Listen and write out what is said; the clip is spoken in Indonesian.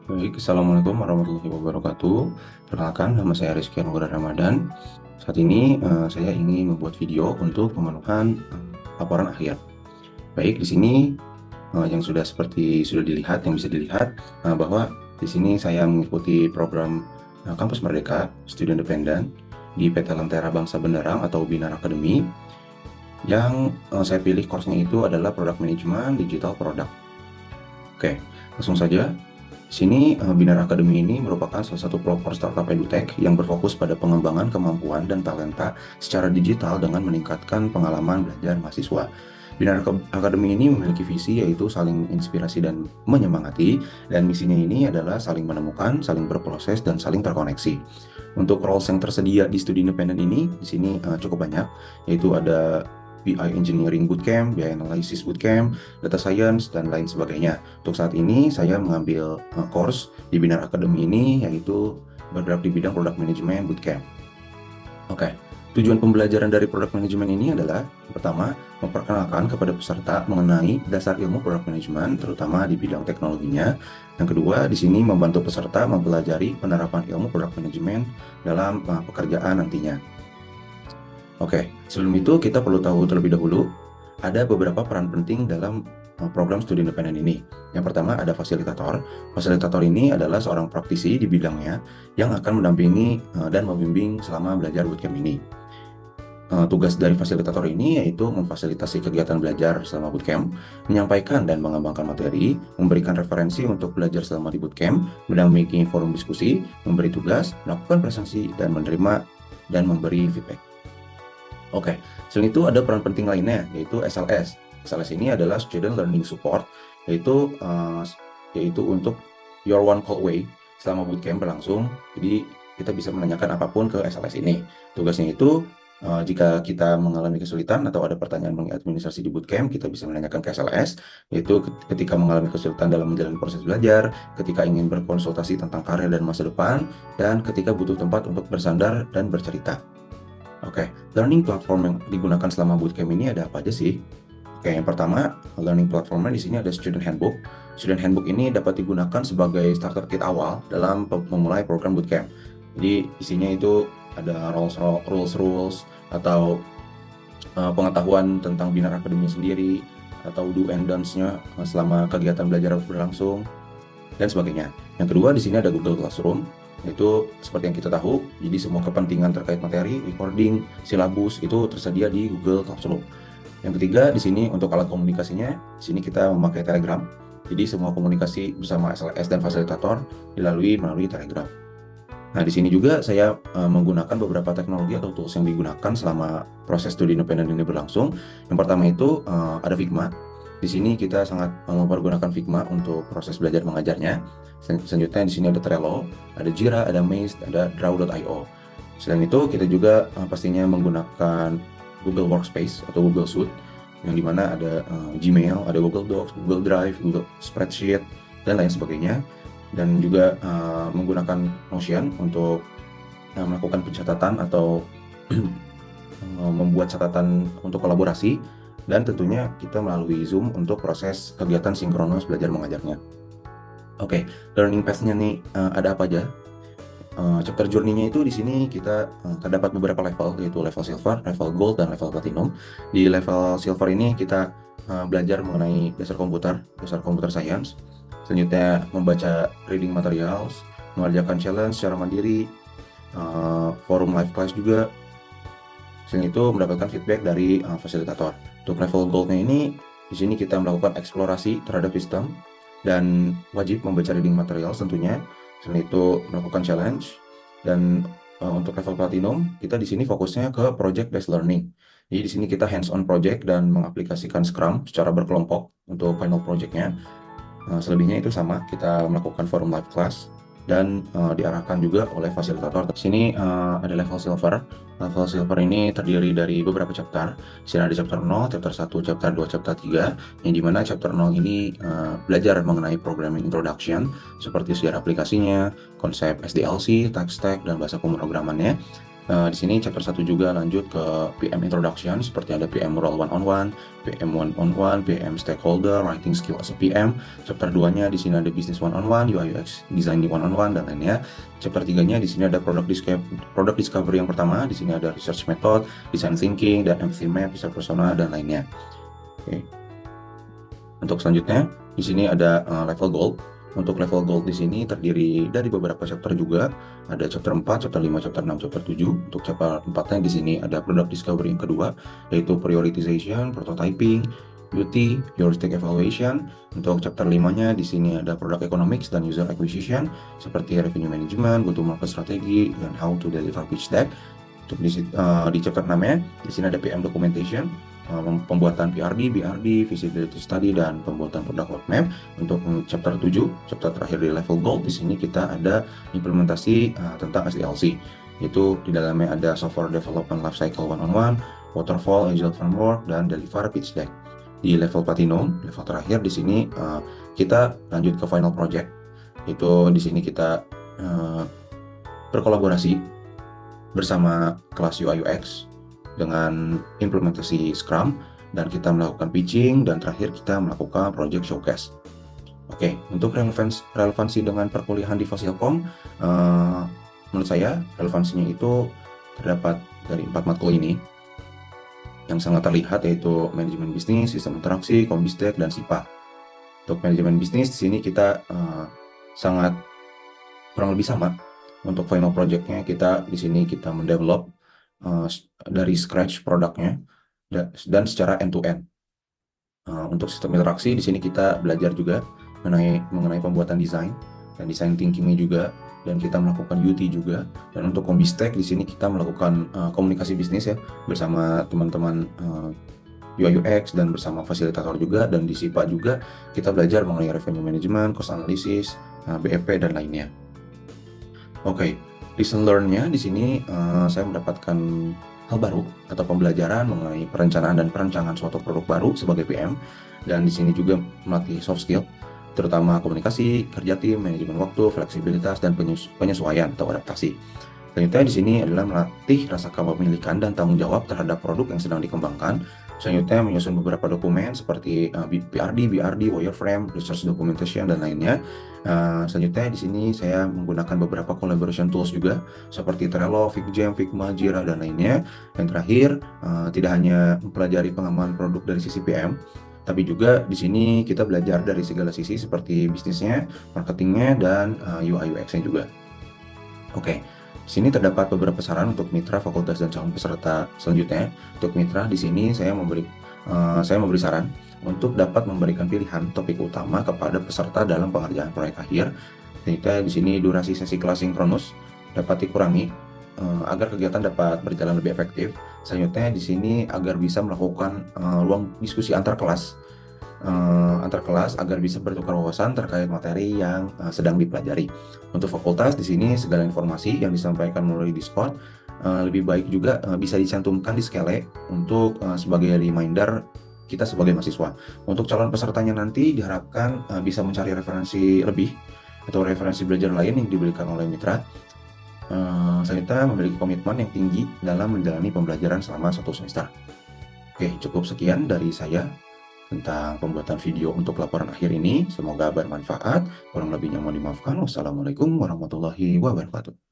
Baik, Assalamualaikum warahmatullahi wabarakatuh. Perkenalkan, nama saya Rizky Anwar Ramadan. Saat ini saya ingin membuat video untuk pemenuhan laporan akhir. Baik, di sini yang sudah dilihat, yang bisa dilihat bahwa di sini saya mengikuti program Kampus Merdeka Studi Independen di PT Lentera Bangsa Benderang atau Binar Academy. Yang saya pilih course-nya itu adalah Product Management Digital Product. Oke, langsung saja. Di sini, Binar Academy ini merupakan salah satu pelopor startup edutech yang berfokus pada pengembangan kemampuan dan talenta secara digital dengan meningkatkan pengalaman belajar mahasiswa. Binar Academy ini memiliki visi yaitu saling inspirasi dan menyemangati, dan misinya ini adalah saling menemukan, saling berproses, dan saling terkoneksi. Untuk roles yang tersedia di studi independen ini, di sini cukup banyak, yaitu ada BI Engineering Bootcamp, BI Analysis Bootcamp, Data Science, dan lain sebagainya. Untuk saat ini, saya mengambil course di Binar Academy ini, yaitu bergerak di bidang Product Management Bootcamp. Oke, tujuan pembelajaran dari Product Management ini adalah, pertama, memperkenalkan kepada peserta mengenai dasar ilmu Product Management, terutama di bidang teknologinya. Yang kedua, di sini membantu peserta mempelajari penerapan ilmu Product Management dalam pekerjaan nantinya. Oke, sebelum itu kita perlu tahu terlebih dahulu, ada beberapa peran penting dalam program studi independen ini. Yang pertama ada fasilitator. Fasilitator ini adalah seorang praktisi di bidangnya yang akan mendampingi dan membimbing selama belajar bootcamp ini. Tugas dari fasilitator ini yaitu memfasilitasi kegiatan belajar selama bootcamp, menyampaikan dan mengembangkan materi, memberikan referensi untuk belajar selama di bootcamp, mendampingi forum diskusi, memberi tugas, melakukan presentasi, dan menerima dan memberi feedback. Oke, selain itu ada peran penting lainnya, yaitu SLS. SLS ini adalah Student Learning Support, yaitu untuk your one call away selama bootcamp berlangsung. Jadi kita bisa menanyakan apapun ke SLS ini. Tugasnya itu jika kita mengalami kesulitan atau ada pertanyaan mengenai administrasi di bootcamp, kita bisa menanyakan ke SLS, yaitu ketika mengalami kesulitan dalam menjalani proses belajar, ketika ingin berkonsultasi tentang karir dan masa depan, dan ketika butuh tempat untuk bersandar dan bercerita. Oke, learning platform yang digunakan selama bootcamp ini ada apa aja sih? Oke, yang pertama, learning platformnya di sini ada Student Handbook. Student Handbook ini dapat digunakan sebagai starter kit awal dalam memulai program bootcamp. Jadi isinya itu ada rules atau pengetahuan tentang Binar Academy sendiri, atau do and don'ts-nya selama kegiatan belajar berlangsung, dan sebagainya. Yang kedua, di sini ada Google Classroom. Itu seperti yang kita tahu, jadi semua kepentingan terkait materi, recording, silabus itu tersedia di Google Classroom. Yang ketiga, di sini untuk alat komunikasinya, di sini kita memakai Telegram. Jadi semua komunikasi bersama SLS dan fasilitator melalui Telegram. Nah, di sini juga saya menggunakan beberapa teknologi atau tools yang digunakan selama proses studi independen ini berlangsung. Yang pertama itu ada Figma. Di sini kita sangat mempergunakan Figma untuk proses belajar mengajarnya. Selanjutnya di sini ada Trello, ada Jira, ada Maze, ada Draw.io. Selain itu kita juga pastinya menggunakan Google Workspace atau Google Suite, yang dimana ada Gmail, ada Google Docs, Google Drive, Google Spreadsheet, dan lain sebagainya. Dan juga menggunakan Notion untuk melakukan pencatatan atau membuat catatan untuk kolaborasi. Dan tentunya kita melalui Zoom untuk proses kegiatan sinkronus belajar mengajarnya. Oke, learning path-nya nih ada apa aja? Chapter journey-nya itu di sini kita terdapat beberapa level, yaitu level silver, level gold, dan level platinum. Di level silver ini kita belajar mengenai dasar computer science. Selanjutnya membaca reading materials, mengerjakan challenge secara mandiri, forum live class juga. Selain itu mendapatkan feedback dari fasilitator. Untuk level gold-nya ini, di sini kita melakukan eksplorasi terhadap sistem dan wajib membaca reading material tentunya. Selain itu melakukan challenge. Dan untuk level platinum, kita di sini fokusnya ke project based learning. Jadi di sini kita hands on project dan mengaplikasikan Scrum secara berkelompok untuk final project-nya. Selebihnya itu sama, kita melakukan forum live class dan diarahkan juga oleh fasilitator. Di sini ada level silver. Level silver ini terdiri dari beberapa chapter. Di sini ada chapter 0, chapter 1, chapter 2, chapter 3, yang dimana chapter 0 ini belajar mengenai programming introduction, seperti sejarah aplikasinya, konsep SDLC, tech stack, dan bahasa pemrogramannya. Di sini chapter 1 juga lanjut ke PM Introduction, seperti ada PM Role One-on-One, PM One-on-One, PM Stakeholder, Writing Skill as a PM. Chapter 2-nya di sini ada Business One-on-One, UI UX Design One-on-One, dan lainnya. Chapter 3-nya di sini ada Product Discovery yang pertama, di sini ada Research Method, Design Thinking, dan Empathy Map, User Persona, dan lainnya. Oke. Untuk selanjutnya, di sini ada level goal. Untuk level gold di sini terdiri dari beberapa chapter juga. Ada chapter 4, chapter 5, chapter 6, chapter 7. Untuk chapter 4-nya di sini ada product discovery yang kedua, yaitu prioritization, prototyping, UT, heuristic evaluation. Untuk chapter 5-nya di sini ada product economics dan user acquisition, seperti revenue management, go-to-market strategy, dan how to deliver pitch deck. Untuk di chapter 6-nya di sini ada PM documentation, pembuatan PRD, BRD, feasibility study, dan pembuatan product roadmap. Untuk chapter 7, chapter terakhir di level gold, di sini kita ada implementasi tentang SDLC. Itu di dalamnya ada software development lifecycle one-on-one, waterfall, agile framework, dan deliver pitch deck. Di level platinum, level terakhir di sini kita lanjut ke final project. Itu di sini kita berkolaborasi bersama kelas UI UX dengan implementasi Scrum, dan kita melakukan pitching, dan terakhir kita melakukan project showcase. Oke, untuk relevansi dengan perkuliahan di Fasilkom, menurut saya relevansinya itu terdapat dari 4 matkul ini yang sangat terlihat, yaitu manajemen bisnis, sistem interaksi, Kombistek, dan SIPA. Untuk manajemen bisnis di sini kita sangat kurang lebih sama. Untuk final projectnya kita di sini kita mendevelop dari scratch produknya dan secara end-to-end. Untuk sistem interaksi di sini kita belajar juga mengenai pembuatan desain dan design thinkingnya juga, dan kita melakukan UT juga. Dan untuk Kombistek di sini kita melakukan komunikasi bisnis ya bersama teman-teman UI UX dan bersama fasilitator juga. Dan di SIPA juga kita belajar mengenai revenue management, cost analysis, BEP, dan lainnya. Oke. Lesson learn-nya di sini saya mendapatkan hal baru atau pembelajaran mengenai perencanaan dan perancangan suatu produk baru sebagai PM, dan di sini juga melatih soft skill, terutama komunikasi, kerja tim, manajemen waktu, fleksibilitas, dan penyesuaian atau adaptasi. Selanjutnya di sini adalah melatih rasa kepemilikan dan tanggung jawab terhadap produk yang sedang dikembangkan. Selanjutnya menyusun beberapa dokumen seperti PRD, BRD, wireframe, research documentation, dan lainnya. Selanjutnya di sini saya menggunakan beberapa collaboration tools juga seperti Trello, FigJam, Figma, Jira, dan lainnya. Dan terakhir, tidak hanya mempelajari pengembangan produk dari sisi PM, tapi juga di sini kita belajar dari segala sisi seperti bisnisnya, marketingnya, dan UI UX-nya juga. Oke. Di sini terdapat beberapa saran untuk mitra, fakultas, dan calon peserta selanjutnya. Untuk mitra di sini saya memberi saran untuk dapat memberikan pilihan topik utama kepada peserta dalam pengerjaan proyek akhir. Selanjutnya di sini durasi sesi kelas sinkronus dapat dikurangi agar kegiatan dapat berjalan lebih efektif. Selanjutnya di sini agar bisa melakukan ruang diskusi antar kelas agar bisa bertukar wawasan terkait materi yang sedang dipelajari. Untuk fakultas di sini segala informasi yang disampaikan melalui Discord lebih baik juga bisa dicantumkan di Skele untuk sebagai reminder kita sebagai mahasiswa. Untuk calon pesertanya nanti diharapkan bisa mencari referensi lebih atau referensi belajar lain yang diberikan oleh mitra. Selanjutnya memiliki komitmen yang tinggi dalam menjalani pembelajaran selama 1 semester. Oke, cukup sekian dari saya tentang pembuatan video untuk laporan akhir ini. Semoga bermanfaat. Kurang lebihnya mohon dimaafkan. Wassalamualaikum warahmatullahi wabarakatuh.